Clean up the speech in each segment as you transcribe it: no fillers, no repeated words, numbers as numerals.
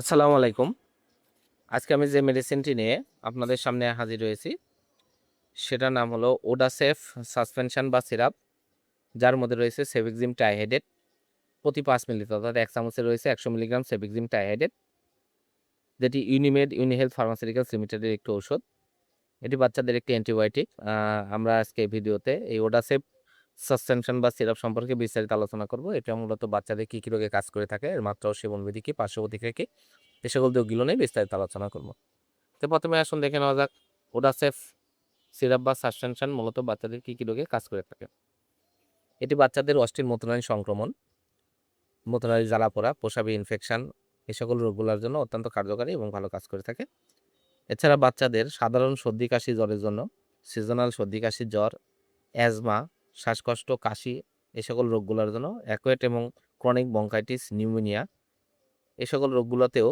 আসসালামু আলাইকুম। আজকে আমি যে মেডিসিনটি নিয়ে আপনাদের সামনে হাজির হয়েছি, সেটার নাম হলো ওডাসেফ সাসপেনশন বা সিরাপ, যার মধ্যে রয়েছে সেভিক্সিম ট্রাইহাইড্রেট। প্রতি ৫ মিলিতে অর্থাৎ ১ চামচে রয়েছে ১০০ মিলিগ্রাম সেভিক্সিম ট্রাইহাইড্রেট, যেটি ইউনিমেড ইউনিহেলথ ফার্মাসিউটিক্যালস লিমিটেডের একটি ঔষধ। এটি বাচ্চাদের একটি অ্যান্টিবায়োটিক। আমরা আজকে এই ভিডিওতে এই ওডাসেফ সাসপেনশন বা সিরাপ সম্পর্কে বিস্তারিত আলোচনা করব। এটা মূলত বাচ্চাদের কী, কী রোগে কাজ করে থাকে, এর মাত্রা ও সেবনবিধি কী, পার্শ্ব প্রতিক্রিয়া কী, এ সকল দিকগুলো নিয়ে বিস্তারিত আলোচনা করব। তো প্রথমে আসুন দেখে নেওয়া যাক ওডাসেফ সিরাপ বা সাসপেনশন মূলত বাচ্চাদের কী, কী রোগে কাজ করে থাকে। এটি বাচ্চাদের অস্থির মূত্রনালী সংক্রমণ, মূত্রনালী জ্বালাপোড়া, প্রস্রাবে ইনফেকশন, এই সকল রোগগুলোর জন্য অত্যন্ত কার্যকারী এবং ভালো কাজ করে থাকে। এছাড়া বাচ্চাদের সাধারণ সর্দি কাশি জ্বরের জন্য, সিজনাল সর্দি কাশি জ্বর, অ্যাজমা, শ্বাসকষ্ট, কাশি, এই সকল রোগগুলোর জন্য, অ্যাকুয়েট এবং ক্রনিক ব্রঙ্কাইটিস, নিউমোনিয়া, এই সকল রোগগুলোতেও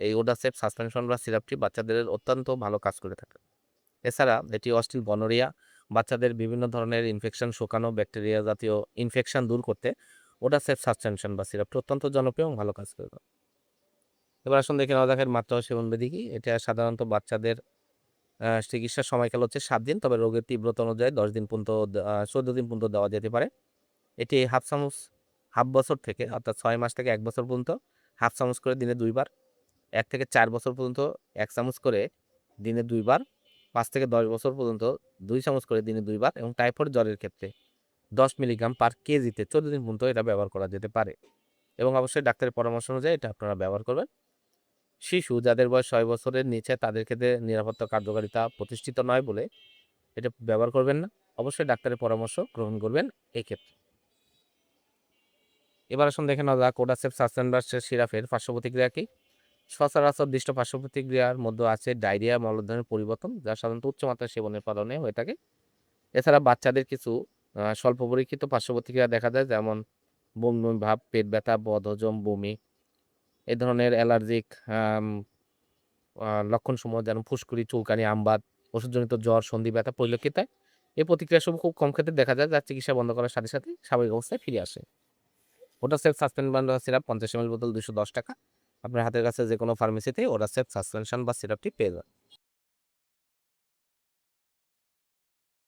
এই ওডাসেফ সাসপেনশন বা সিরাপটি বাচ্চাদের অত্যন্ত ভালো কাজ করে থাকে। এছাড়া এটি অস্টিল গনোরিয়া, বাচ্চাদের বিভিন্ন ধরনের ইনফেকশন, শোকানো ব্যাকটেরিয়া জাতীয় ইনফেকশন দূর করতে ওডাসেফ সাসপেনশন বা সিরাপটি অত্যন্ত জনপ্রিয় এবং ভালো কাজ করে। এবার আসুন দেখে নেওয়া যাক এর মাত্রা ও সেবনবিধি কি। এটা সাধারণত বাচ্চাদের চিকিৎসার সময়কাল হচ্ছে ৭ দিন, তবে রোগের তীব্রতা অনুযায়ী ১০ দিন পর্যন্ত ১৪ দিন পর্যন্ত দেওয়া যেতে পারে। এটি হাফ চামচ, হাফ বছর থেকে অর্থাৎ ৬ মাস থেকে ১ বছর পর্যন্ত হাফ চামচ করে দিনে ২ বার, ১ থেকে ৪ বছর পর্যন্ত ১ চামচ করে দিনে ২ বার, ৫ থেকে ১০ বছর পর্যন্ত ২ চামচ করে দিনে ২ বার এবং টাইফয়েড জ্বরের ক্ষেত্রে ১০ মিলিগ্রাম পার কেজিতে ১৪ দিন পর্যন্ত এটা ব্যবহার করা যেতে পারে এবং অবশ্যই ডাক্তারের পরামর্শ অনুযায়ী এটা আপনারা ব্যবহার করবেন। শিশু যাদের বয়স ৬ বছরের নিচে তাদের ক্ষেত্রে নিরাপত্তা কার্যকারিতা প্রতিষ্ঠিত নয় বলে এটা ব্যবহার করবেন না। অবশ্যই ডাক্তারের পরামর্শ গ্রহণ করবেন এই ক্ষেত্রে। এবার আসুন দেখে নেওয়া যাক ওডাসেফ সাসপেনশন সিরাপের পার্শ্ব প্রতিক্রিয়া কি? সচরাচর দৃষ্ট পার্শ্ব প্রতিক্রিয়ার মধ্যে আছে ডায়রিয়া, মলদ্বারের পরিবর্তন, যা সাধারণত উচ্চমাত্রার সেবনের কারণে হয়ে থাকে। এছাড়া বাচ্চাদের কিছু স্বল্প পরীক্ষিত পার্শ্ব প্রতিক্রিয়া দেখা যায়, যেমন বমি, বমি ভাব, পেট ব্যথা, বদহজম, বমি, এ ধরনের অ্যালার্জিক আম লক্ষণসমূহ যেমন ফুসকুড়ি, চুলকানি, আমবাত, ওষুধজনিত জ্বর, সন্ধি ব্যথা পরিলক্ষিত হয়। এই প্রতিক্রিয়াসমূহ খুব কম ক্ষেত্রে দেখা যায়, যার চিকিৎসা বন্ধ করার সাথে সাথে স্বাভাবিক অবস্থায় ফিরে আসে। ওডাসেফ সাসপেনশন বা সিরাপ ৫০ ml বোতল ৳২১০। আপনার হাতের কাছে যেকোনো ফার্মেসিতে ওডাসেফ সাসপেনশন বা সিরাপটি পেয়ে যাবেন।